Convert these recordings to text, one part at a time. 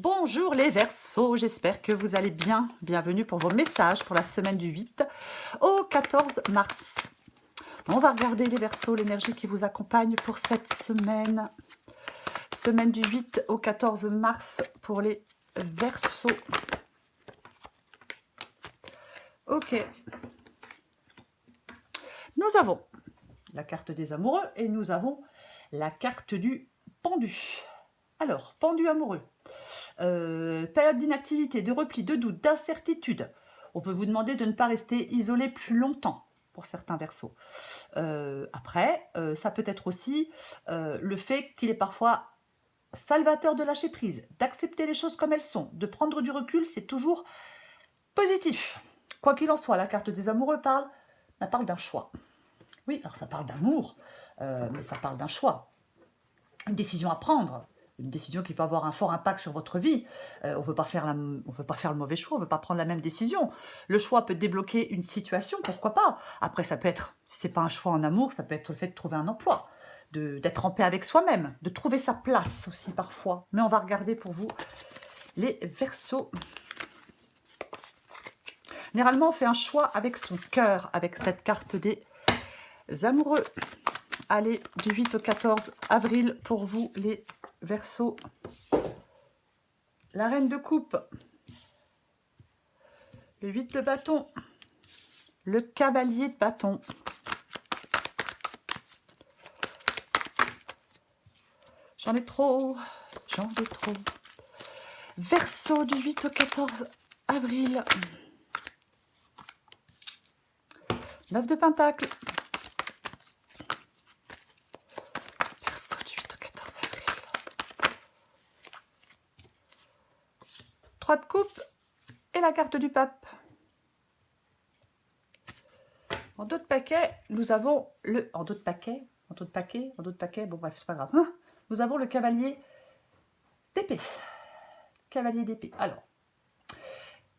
Bonjour les Verseaux, j'espère que vous allez bien. Bienvenue pour vos messages pour la semaine du 8 au 14 mars. On va regarder les Verseaux, l'énergie qui vous accompagne pour cette semaine. Semaine du 8 au 14 mars pour les Verseaux. Ok. Nous avons la carte des amoureux et nous avons la carte du pendu. Alors, pendu amoureux. Période d'inactivité, de repli, de doute, d'incertitude. On peut vous demander de ne pas rester isolé plus longtemps pour certains Verseaux. Après, ça peut être aussi le fait qu'il est parfois salvateur de lâcher prise, d'accepter les choses comme elles sont, de prendre du recul, c'est toujours positif. Quoi qu'il en soit, la carte des amoureux parle d'un choix. Oui, alors ça parle d'amour, mais ça parle d'un choix. Une décision à prendre, une décision qui peut avoir un fort impact sur votre vie. On ne veut pas faire le mauvais choix, on ne veut pas prendre la même décision. Le choix peut débloquer une situation, pourquoi pas. Après, ça peut être, si ce n'est pas un choix en amour, ça peut être le fait de trouver un emploi, d'être en paix avec soi-même, de trouver sa place aussi parfois. Mais on va regarder pour vous les Verseaux. Généralement, on fait un choix avec son cœur, avec cette carte des amoureux. Allez, du 8 au 14 avril pour vous, les Verseaux. La reine de coupe, le 8 de bâton, le cavalier de bâton, j'en ai trop, Verseau du 8 au 14 avril, 9 de pentacle, Verseau du 8 au 14 avril, 3 de coupe et la carte du pape. En dos de paquet, nous avons le... En dos de paquet, bon bref, c'est pas grave. Nous avons le cavalier d'épée. Cavalier d'épée. Alors,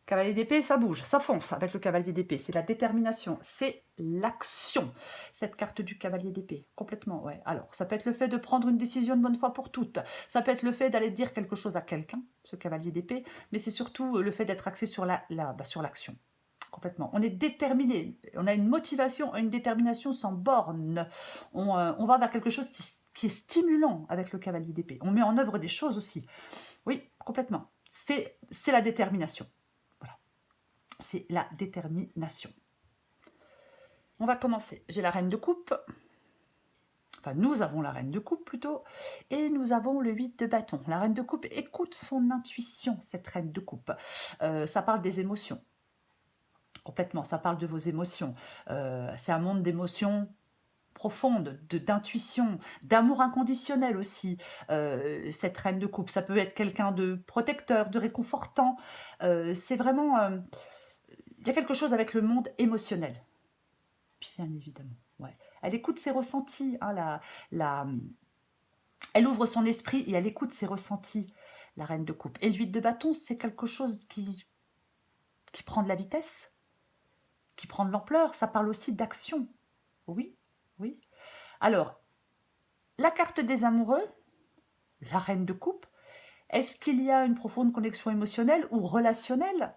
cavalier d'épée, ça bouge, ça fonce avec le cavalier d'épée. C'est la détermination, c'est l'action. Cette carte du cavalier d'épée, complètement, ouais. Alors, ça peut être le fait de prendre une décision de bonne fois pour toutes. Ça peut être le fait d'aller dire quelque chose à quelqu'un, ce cavalier d'épée. Mais c'est surtout le fait d'être axé sur sur l'action. Complètement. On est déterminé. On a une motivation, une détermination sans borne. On va vers quelque chose qui est stimulant avec le cavalier d'épée. On met en œuvre des choses aussi. Oui, complètement. C'est la détermination. Voilà. C'est la détermination. On va commencer. J'ai la reine de coupe. Enfin, nous avons la reine de coupe plutôt. Et nous avons le 8 de bâton. La reine de coupe écoute son intuition, cette reine de coupe. Ça parle des émotions. Complètement, ça parle de vos émotions. C'est un monde d'émotions profondes, d'intuition, d'amour inconditionnel aussi, cette reine de coupe. Ça peut être quelqu'un de protecteur, de réconfortant. C'est vraiment... il y a quelque chose avec le monde émotionnel. Bien évidemment, ouais. Elle écoute ses ressentis. Hein, elle ouvre son esprit et elle écoute ses ressentis, la reine de coupe. Et le 8 de bâton, c'est quelque chose qui prend de la vitesse, qui prend de l'ampleur, ça parle aussi d'action. Oui, oui. Alors, la carte des amoureux, la reine de coupe, est-ce qu'il y a une profonde connexion émotionnelle ou relationnelle?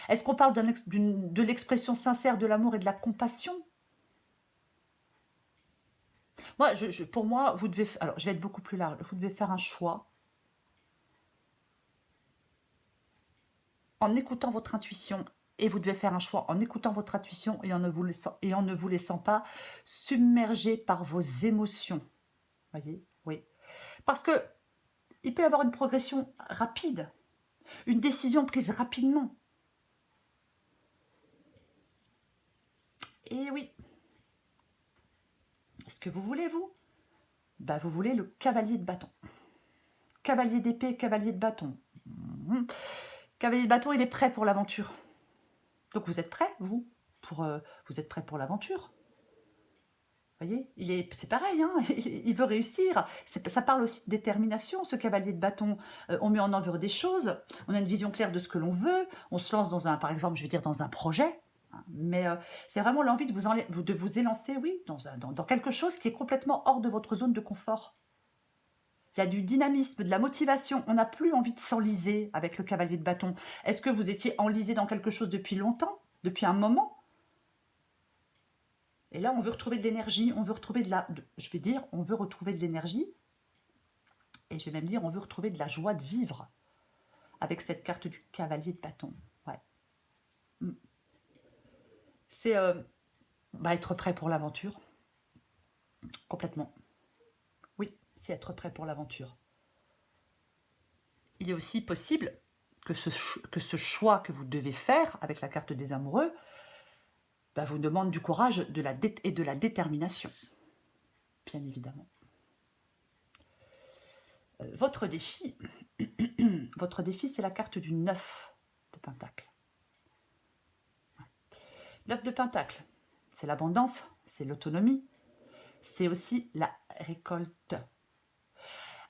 Est-ce qu'on parle de l'expression sincère de l'amour et de la compassion? Moi, pour moi, vous devez... Alors, je vais être beaucoup plus large. Vous devez faire un choix en écoutant votre intuition. Et vous devez faire un choix en écoutant votre intuition et en ne vous laissant pas submerger par vos émotions. Voyez? Oui. Parce que il peut y avoir une progression rapide, une décision prise rapidement. Et oui. Est-ce que vous voulez, vous? Ben, vous voulez le cavalier de bâton. Cavalier d'épée, cavalier de bâton. Cavalier de bâton, il est prêt pour l'aventure. Donc vous êtes prêt, vous vous êtes prêt pour l'aventure. Vous voyez, c'est pareil, hein, il veut réussir. Ça parle aussi de détermination, ce cavalier de bâton. On met en œuvre des choses, on a une vision claire de ce que l'on veut, on se lance dans par exemple, je vais dire dans un projet, hein, mais c'est vraiment l'envie de vous élancer, oui, dans quelque chose qui est complètement hors de votre zone de confort. il y a du dynamisme, de la motivation. On n'a plus envie de s'enliser avec le cavalier de bâton. Est-ce que vous étiez enlisé dans quelque chose depuis longtemps, depuis un moment? Et là, on veut retrouver de l'énergie, on veut retrouver je vais dire, on veut retrouver de l'énergie. Et je vais même dire, on veut retrouver de la joie de vivre avec cette carte du cavalier de bâton. Ouais. C'est être prêt pour l'aventure. Complètement. Oui, c'est être prêt pour l'aventure. Il est aussi possible que ce choix que vous devez faire avec la carte des amoureux vous demande du courage et de la détermination. Bien évidemment. Votre défi, c'est la carte du 9 de Pentacle. 9 de Pentacle, c'est l'abondance, c'est l'autonomie, c'est aussi la récolte.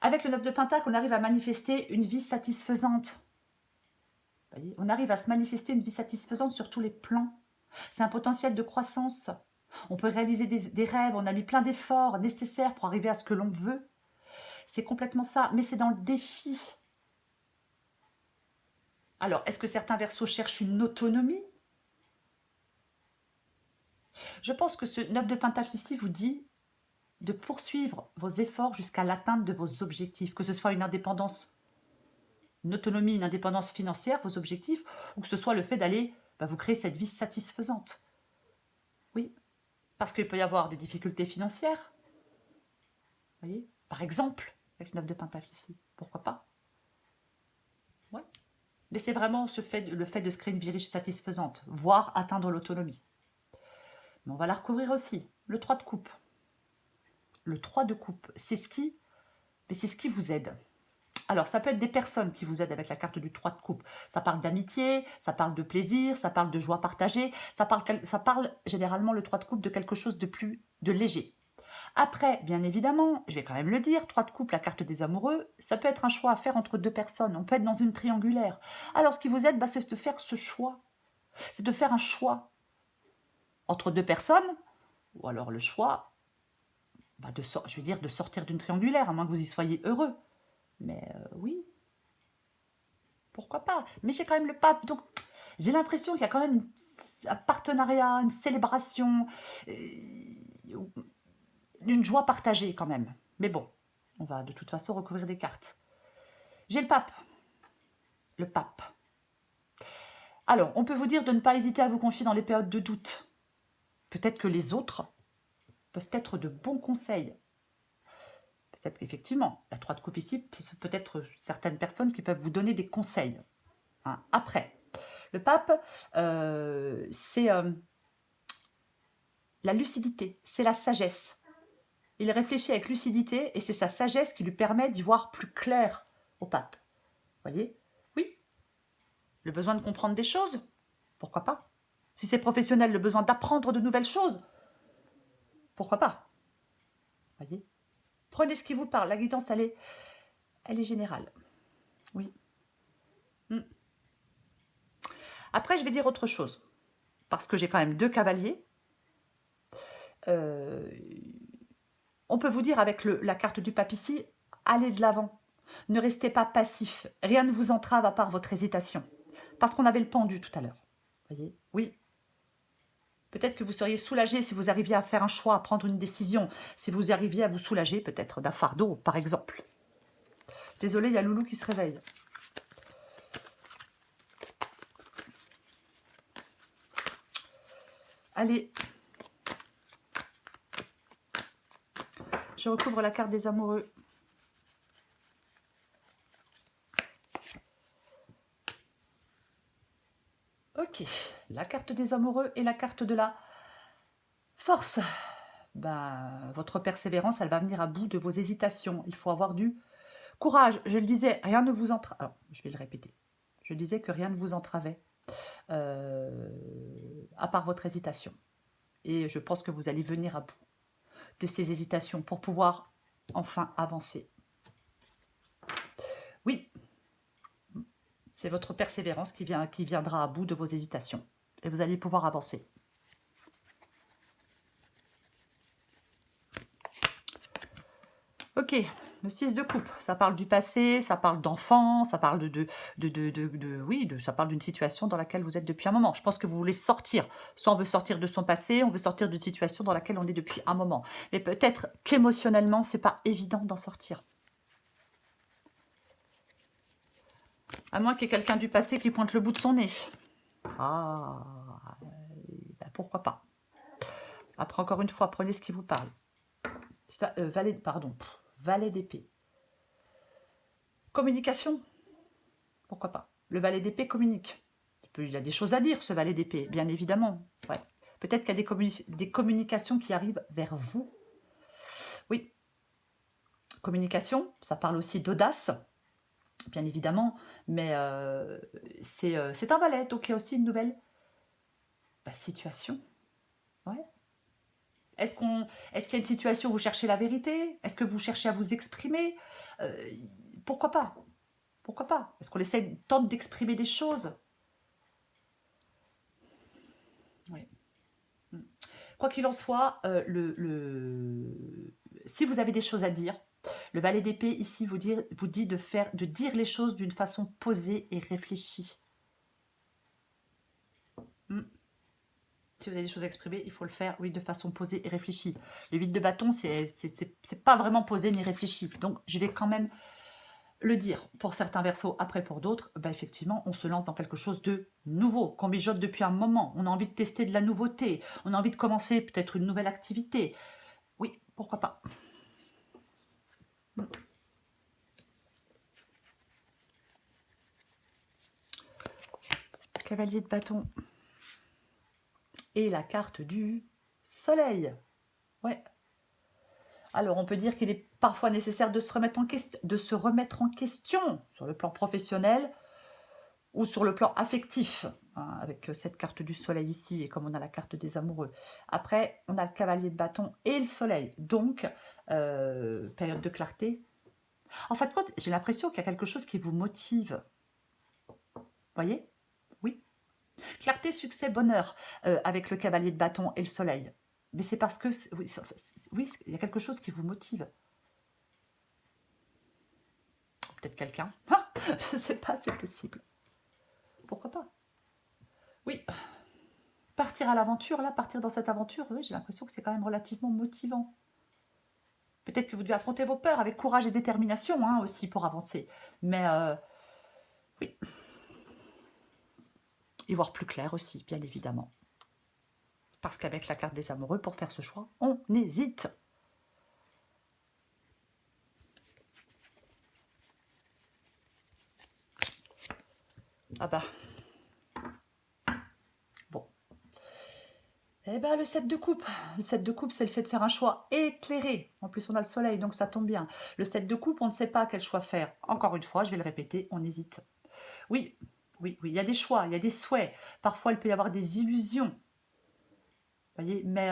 Avec le 9 de Pentacle, on arrive à manifester une vie satisfaisante. Vous voyez, on arrive à se manifester une vie satisfaisante sur tous les plans. C'est un potentiel de croissance. On peut réaliser des rêves, on a mis plein d'efforts nécessaires pour arriver à ce que l'on veut. C'est complètement ça, mais c'est dans le défi. Alors, est-ce que certains Verseaux cherchent une autonomie? Je pense que ce 9 de Pentacle ici vous dit de poursuivre vos efforts jusqu'à l'atteinte de vos objectifs, que ce soit une indépendance, une autonomie, une indépendance financière, vos objectifs, ou que ce soit le fait d'aller vous créer cette vie satisfaisante. Oui, parce qu'il peut y avoir des difficultés financières. Vous voyez, par exemple, avec le 9 de Pentacle ici, pourquoi pas? Ouais. Mais c'est vraiment le fait de se créer une vie riche et satisfaisante, voire atteindre l'autonomie. Mais on va la recouvrir aussi, le 3 de coupe. Le 3 de coupe, c'est ce qui vous aide. Alors, ça peut être des personnes qui vous aident avec la carte du 3 de coupe. Ça parle d'amitié, ça parle de plaisir, ça parle de joie partagée. Ça parle généralement, le 3 de coupe, de quelque chose de léger. Après, bien évidemment, je vais quand même le dire, 3 de coupe, la carte des amoureux, ça peut être un choix à faire entre deux personnes. On peut être dans une triangulaire. Alors, ce qui vous aide, c'est de faire ce choix. C'est de faire un choix entre deux personnes, ou alors le choix, de sortir d'une triangulaire, à moins que vous y soyez heureux. Mais oui, pourquoi pas? Mais j'ai quand même le pape, donc j'ai l'impression qu'il y a quand même un partenariat, une célébration, une joie partagée quand même. Mais bon, on va de toute façon recouvrir des cartes. J'ai le pape. Le pape. Alors, on peut vous dire de ne pas hésiter à vous confier dans les périodes de doute. Peut-être que les autres peuvent être de bons conseils. Peut-être qu'effectivement, la 3 de coupe ici, c'est peut-être certaines personnes qui peuvent vous donner des conseils. Hein. Après, le pape, c'est la lucidité, c'est la sagesse. Il réfléchit avec lucidité et c'est sa sagesse qui lui permet d'y voir plus clair au pape. Vous voyez? Oui. Le besoin de comprendre des choses, pourquoi pas? Si c'est professionnel, le besoin d'apprendre de nouvelles choses, pourquoi pas? Vous voyez? Prenez ce qui vous parle. La guidance, elle est générale. Oui. Après, je vais dire autre chose. Parce que j'ai quand même deux cavaliers. On peut vous dire avec la carte du pape ici, allez de l'avant. Ne restez pas passif. Rien ne vous entrave à part votre hésitation. Parce qu'on avait le pendu tout à l'heure. Vous voyez? Oui. Peut-être que vous seriez soulagé si vous arriviez à faire un choix, à prendre une décision. Si vous arriviez à vous soulager peut-être d'un fardeau, par exemple. Désolée, il y a Loulou qui se réveille. Allez. Je recouvre la carte des amoureux. Ok, la carte des amoureux et la carte de la force. Votre persévérance, elle va venir à bout de vos hésitations. Il faut avoir du courage. Je le disais, rien ne vous entravait. Alors, je vais le répéter. Je disais que rien ne vous entravait, à part votre hésitation. Et je pense que vous allez venir à bout de ces hésitations pour pouvoir enfin avancer. Oui, c'est votre persévérance qui viendra à bout de vos hésitations. Et vous allez pouvoir avancer. Ok, Le 6 de coupe, ça parle du passé, ça parle d'enfants, ça parle ça parle d'une situation dans laquelle vous êtes depuis un moment. Je pense que vous voulez sortir. Soit on veut sortir de son passé, on veut sortir d'une situation dans laquelle on est depuis un moment. Mais peut-être qu'émotionnellement, c'est pas évident d'en sortir. À moins qu'il y ait quelqu'un du passé qui pointe le bout de son nez. Ah, ben pourquoi pas. Après, encore une fois, prenez ce qui vous parle. Valet d'épée. Communication. Pourquoi pas. Le valet d'épée communique. Il a des choses à dire, ce valet d'épée, bien évidemment. Ouais. Peut-être qu'il y a des communications qui arrivent vers vous. Oui. Communication, ça parle aussi d'audace, bien évidemment. Mais c'est un valet, donc il y a aussi une nouvelle situation. Ouais. Est-ce qu'il y a une situation où vous cherchez la vérité? Est-ce que vous cherchez à vous exprimer? Pourquoi pas? Pourquoi pas? Est-ce qu'on tente d'exprimer des choses? Oui. Quoi qu'il en soit, si vous avez des choses à dire, le valet d'épée ici vous dit de dire les choses d'une façon posée et réfléchie. Si vous avez des choses à exprimer, il faut le faire, oui, de façon posée et réfléchie. Le 8 de bâton, c'est pas vraiment posé ni réfléchi. Donc, je vais quand même le dire. Pour certains versos, après pour d'autres, effectivement, on se lance dans quelque chose de nouveau, qu'on mijote depuis un moment. On a envie de tester de la nouveauté. On a envie de commencer peut-être une nouvelle activité. Oui, pourquoi pas. Cavalier de bâton. Et la carte du soleil. Ouais. Alors, on peut dire qu'il est parfois nécessaire de se remettre en question sur le plan professionnel ou sur le plan affectif, hein, avec cette carte du soleil ici, et comme on a la carte des amoureux. Après, on a le cavalier de bâton et le soleil. Donc, période de clarté. En fin de compte, j'ai l'impression qu'il y a quelque chose qui vous motive. Voyez? Oui. Clarté, succès, bonheur, avec le cavalier de bâton et le soleil. Mais c'est parce que, oui, il y a quelque chose qui vous motive. Peut-être quelqu'un. Ah, je ne sais pas, c'est possible. Pourquoi pas? Oui. Partir à l'aventure, là, partir dans cette aventure, oui, j'ai l'impression que c'est quand même relativement motivant. Peut-être que vous devez affronter vos peurs avec courage et détermination, hein, aussi, pour avancer. Mais, oui. Y voir plus clair aussi, bien évidemment. Parce qu'avec la carte des amoureux, pour faire ce choix, on hésite. Ah bah. Bon. Eh ben, le 7 de coupe. Le 7 de coupe, c'est le fait de faire un choix éclairé. En plus, on a le soleil, donc ça tombe bien. Le 7 de coupe, on ne sait pas quel choix faire. Encore une fois, je vais le répéter, on hésite. Oui, oui, oui, il y a des choix, il y a des souhaits. Parfois, il peut y avoir des illusions. Vous voyez, mais...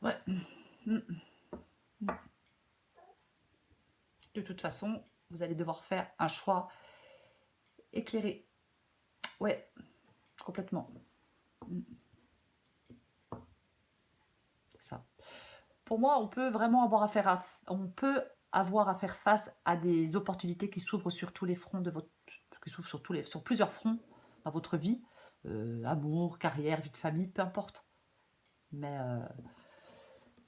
ouais. De toute façon, vous allez devoir faire un choix éclairé. Ouais, complètement. C'est ça. Pour moi, on peut vraiment avoir à faire face à des opportunités qui s'ouvrent sur tous les fronts sur plusieurs fronts dans votre vie, amour, carrière, vie de famille, peu importe. Mais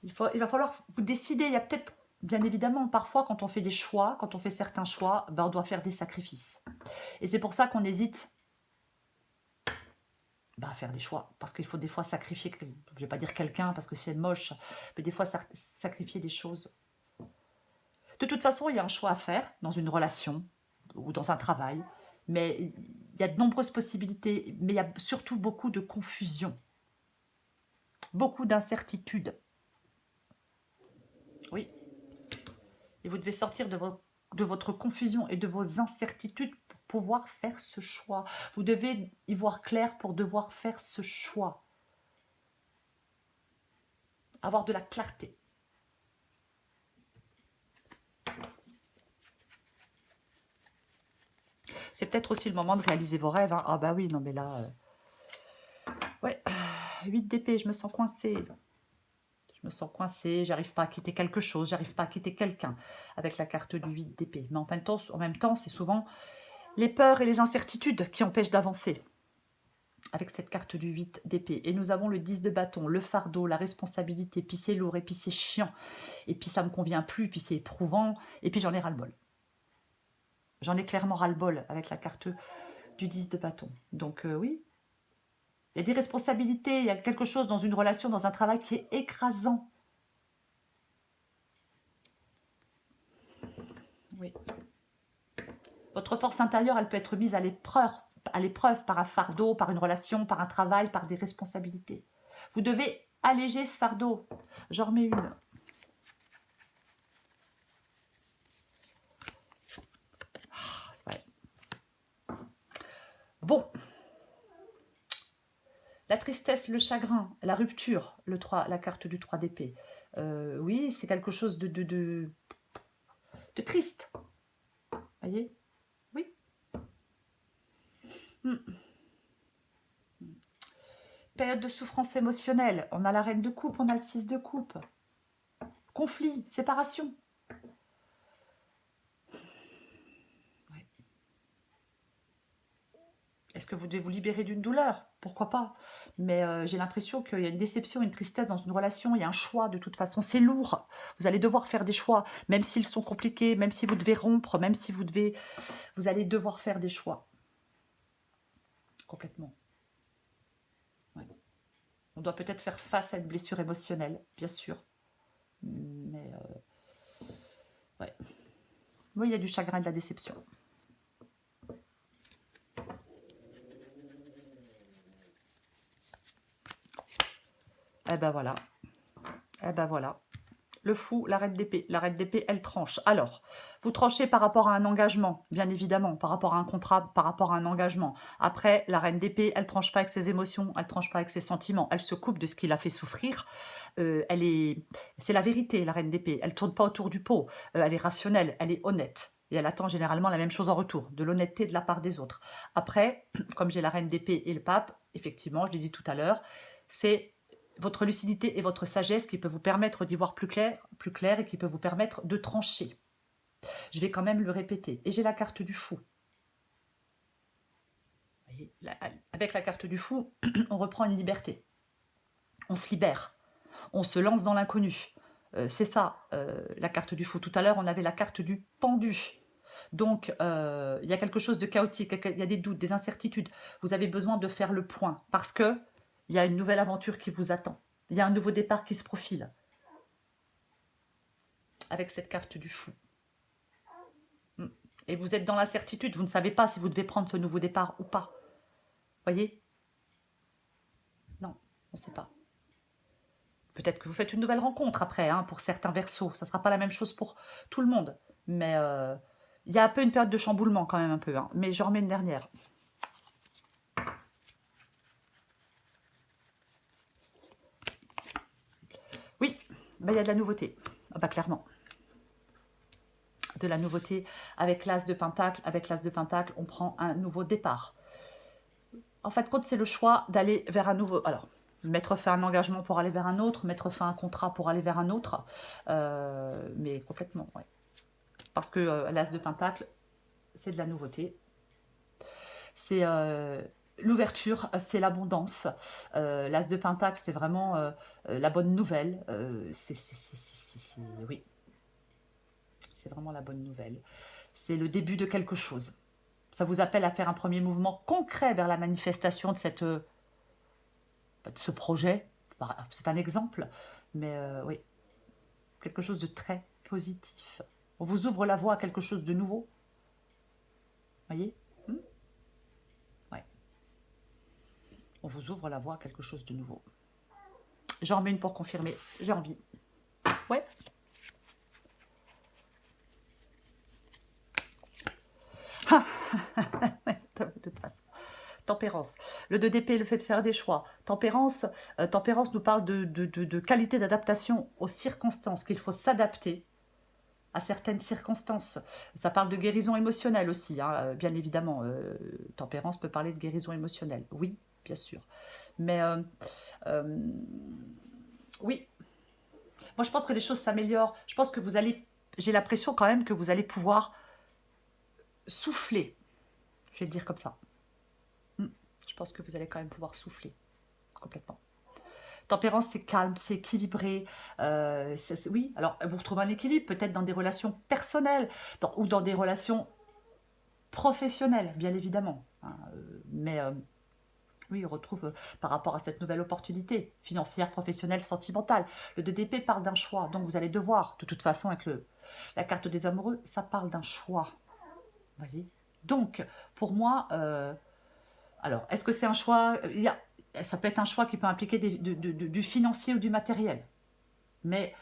il va falloir vous décider. Il y a peut-être, bien évidemment, parfois quand on fait des choix, quand on fait certains choix, on doit faire des sacrifices. Et c'est pour ça qu'on hésite à faire des choix, parce qu'il faut des fois sacrifier, je ne vais pas dire quelqu'un parce que c'est moche, mais des fois sacrifier des choses. De toute façon, il y a un choix à faire dans une relation ou dans un travail, mais il y a de nombreuses possibilités, mais il y a surtout beaucoup de confusion, beaucoup d'incertitudes. Oui. Et vous devez sortir de votre confusion et de vos incertitudes pour pouvoir faire ce choix. Vous devez y voir clair pour devoir faire ce choix. Avoir de la clarté. C'est peut-être aussi le moment de réaliser vos rêves. Hein. Ah bah oui, non mais là... Ouais, 8 d'épée, je me sens coincée. me sens coincée, j'arrive pas à quitter quelque chose, j'arrive pas à quitter quelqu'un avec la carte du 8 d'épée. Mais en même temps, c'est souvent les peurs et les incertitudes qui empêchent d'avancer avec cette carte du 8 d'épée. Et nous avons le 10 de bâton, le fardeau, la responsabilité, puis c'est lourd, et puis c'est chiant, et puis ça me convient plus, et puis c'est éprouvant, et puis j'en ai ras-le-bol. J'en ai clairement ras-le-bol avec la carte du 10 de bâton. Donc oui, il y a des responsabilités, il y a quelque chose dans une relation, dans un travail qui est écrasant. Oui. Votre force intérieure, elle peut être mise à l'épreuve par un fardeau, par une relation, par un travail, par des responsabilités. Vous devez alléger ce fardeau. J'en remets une. C'est vrai. Bon. La tristesse, le chagrin, la rupture, la carte du 3 d'épée. Oui, c'est quelque chose de triste. Voyez? Oui. Période de souffrance émotionnelle. On a la reine de coupe, on a le 6 de coupe. Conflit, séparation. Ouais. Est-ce que vous devez vous libérer d'une douleur? Pourquoi pas? Mais j'ai l'impression qu'il y a une déception, une tristesse dans une relation. Il y a un choix de toute façon. C'est lourd. Vous allez devoir faire des choix, même s'ils sont compliqués, même si vous devez rompre, même si vous allez devoir faire des choix. Complètement. Ouais. On doit peut-être faire face à une blessure émotionnelle, bien sûr. Mais ouais. Oui, il y a du chagrin et de la déception. Eh ben voilà. Eh ben voilà. Le fou, la reine d'épée. La reine d'épée, elle tranche. Alors, vous tranchez par rapport à un engagement, bien évidemment, par rapport à un contrat, par rapport à un engagement. Après, la reine d'épée, elle tranche pas avec ses émotions, elle tranche pas avec ses sentiments, elle se coupe de ce qui l'a fait souffrir. C'est la vérité, la reine d'épée. Elle tourne pas autour du pot. Elle est rationnelle, elle est honnête. Et elle attend généralement la même chose en retour, de l'honnêteté de la part des autres. Après, comme j'ai la reine d'épée et le pape, effectivement, je l'ai dit tout à l'heure, c'est votre lucidité et votre sagesse qui peut vous permettre d'y voir plus clair et qui peut vous permettre de trancher. Je vais quand même le répéter. Et j'ai la carte du fou. Vous voyez, avec la carte du fou, on reprend une liberté. On se libère. On se lance dans l'inconnu. C'est ça, la carte du fou. Tout à l'heure, on avait la carte du pendu. Donc, il y a quelque chose de chaotique, il y a des doutes, des incertitudes. Vous avez besoin de faire le point parce que il y a une nouvelle aventure qui vous attend. Il y a un nouveau départ qui se profile. Avec cette carte du fou. Et vous êtes dans l'incertitude, vous ne savez pas si vous devez prendre ce nouveau départ ou pas. Voyez? Non, on ne sait pas. Peut-être que vous faites une nouvelle rencontre après, hein, pour certains versos. Ça ne sera pas la même chose pour tout le monde. Mais il y a un peu une période de chamboulement quand même un peu. Hein. Mais j'en remets une dernière. Oui, bah, il y a de la nouveauté. Ah bah, clairement. De la nouveauté avec l'as de pentacle. Avec l'as de pentacle, on prend un nouveau départ. En fait, compte, c'est le choix d'aller vers un nouveau... Alors, mettre fin à un engagement pour aller vers un autre, mettre fin à un contrat pour aller vers un autre. Mais complètement, ouais. Parce que l'as de pentacle, c'est de la nouveauté. C'est l'ouverture, c'est l'abondance. L'as de pentacle, c'est vraiment la bonne nouvelle. Oui, c'est vraiment la bonne nouvelle. C'est le début de quelque chose. Ça vous appelle à faire un premier mouvement concret vers la manifestation de ce projet. C'est un exemple, mais oui, quelque chose de très positif. On vous ouvre la voie à quelque chose de nouveau. Voyez? Ouais. On vous ouvre la voie à quelque chose de nouveau. J'en remets une pour confirmer. J'ai envie. Ouais. De toute façon. Tempérance. Le 2 d'épée, le fait de faire des choix. Tempérance, tempérance nous parle de qualité d'adaptation aux circonstances, qu'il faut s'adapter à certaines circonstances. Ça parle de guérison émotionnelle aussi, hein, bien évidemment. Tempérance peut parler de guérison émotionnelle, oui, bien sûr. Mais oui, Moi, je pense que les choses s'améliorent. Je pense que vous allez... J'ai l'impression quand même que vous allez pouvoir souffler. Je vais le dire comme ça. Je pense que vous allez quand même pouvoir souffler. Complètement. Tempérance, c'est calme, c'est équilibré. Oui, alors vous retrouvez un équilibre peut-être dans des relations personnelles ou dans des relations professionnelles, bien évidemment. Hein, mais oui, on retrouve par rapport à cette nouvelle opportunité financière, professionnelle, sentimentale. Le 2 d'épée parle d'un choix, donc vous allez devoir, de toute façon, avec la carte des amoureux, ça parle d'un choix. Vous voyez. Donc, pour moi, alors, est-ce que c'est un choix ça peut être un choix qui peut impliquer du financier ou du matériel. Mais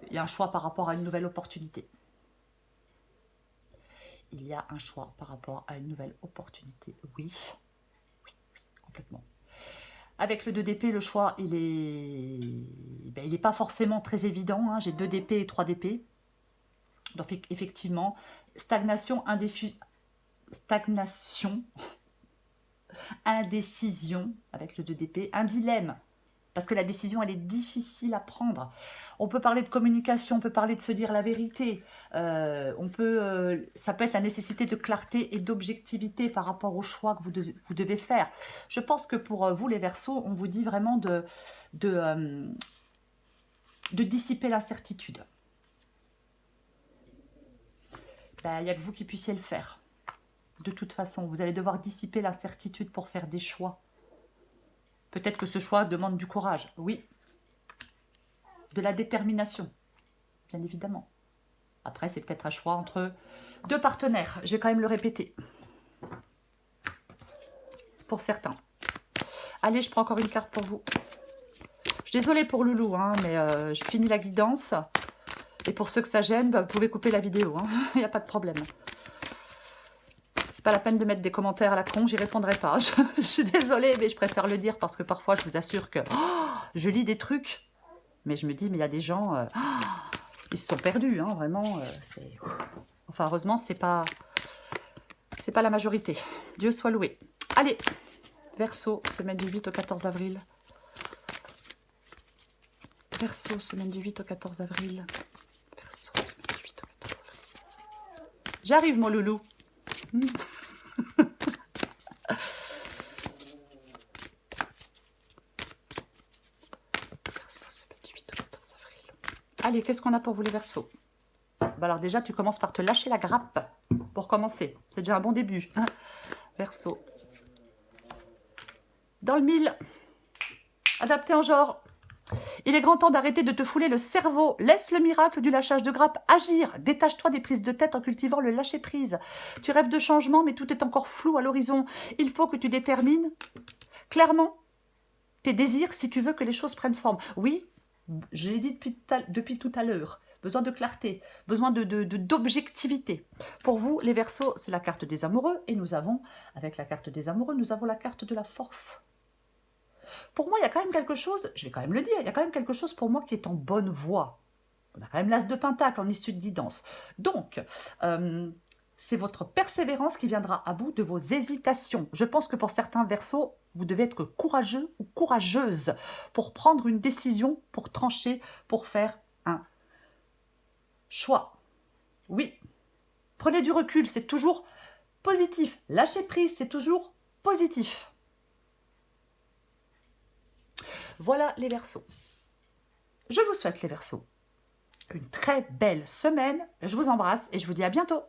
il y a un choix par rapport à une nouvelle opportunité. Il y a un choix par rapport à une nouvelle opportunité. Oui, complètement. Avec le 2 d'épée, le choix, il est pas forcément très évident. Hein. J'ai 2 d'épée et 3 d'épée. Donc, effectivement, stagnation, indécision, avec le 2 d'épée, un dilemme. Parce que la décision, elle est difficile à prendre. On peut parler de communication, on peut parler de se dire la vérité. Ça peut être la nécessité de clarté et d'objectivité par rapport au choix que vous devez faire. Je pense que pour vous, les Verseaux, on vous dit vraiment de dissiper l'incertitude. Il n'y a que vous qui puissiez le faire. De toute façon, vous allez devoir dissiper l'incertitude pour faire des choix. Peut-être que ce choix demande du courage, oui. De la détermination, bien évidemment. Après, c'est peut-être un choix entre 2 partenaires. Je vais quand même le répéter. Pour certains. Allez, je prends encore une carte pour vous. Je suis désolée pour Loulou, hein, mais je finis la guidance. Et pour ceux que ça gêne, vous pouvez couper la vidéo. Hein. Il n'y a pas de problème. C'est pas la peine de mettre des commentaires à la con, j'y répondrai pas. Je suis désolée, mais je préfère le dire parce que parfois, je vous assure que je lis des trucs, mais je me dis, mais il y a des gens, ils se sont perdus, hein, vraiment. Enfin, heureusement, c'est pas la majorité. Dieu soit loué. Allez, Verseau, semaine du 8 au 14 avril. Verseau, semaine du 8 au 14 avril. Verseau, semaine du 8 au 14 avril. J'arrive, mon loulou. Allez, qu'est-ce qu'on a pour vous les Verseaux? Alors déjà, tu commences par te lâcher la grappe pour commencer. C'est déjà un bon début. Hein, Verseau. Dans le mille, adapté en genre. Il est grand temps d'arrêter de te fouler le cerveau. Laisse le miracle du lâchage de grappe agir. Détache-toi des prises de tête en cultivant le lâcher-prise. Tu rêves de changement, mais tout est encore flou à l'horizon. Il faut que tu détermines clairement tes désirs si tu veux que les choses prennent forme. Oui, je l'ai dit depuis tout à l'heure. Besoin de clarté, besoin d'objectivité. Pour vous, les Verseaux, c'est la carte des amoureux. Et nous avons, avec la carte des amoureux, nous avons la carte de la force. Pour moi, il y a quand même quelque chose, je vais quand même le dire, il y a quand même quelque chose pour moi qui est en bonne voie. On a quand même l'as de pentacle en issue de guidance. Donc, c'est votre persévérance qui viendra à bout de vos hésitations. Je pense que pour certains Verseaux, vous devez être courageux ou courageuse pour prendre une décision, pour trancher, pour faire un choix. Oui, prenez du recul, c'est toujours positif. Lâcher prise, c'est toujours positif. Voilà les Verseaux. Je vous souhaite les Verseaux une très belle semaine. Je vous embrasse et je vous dis à bientôt.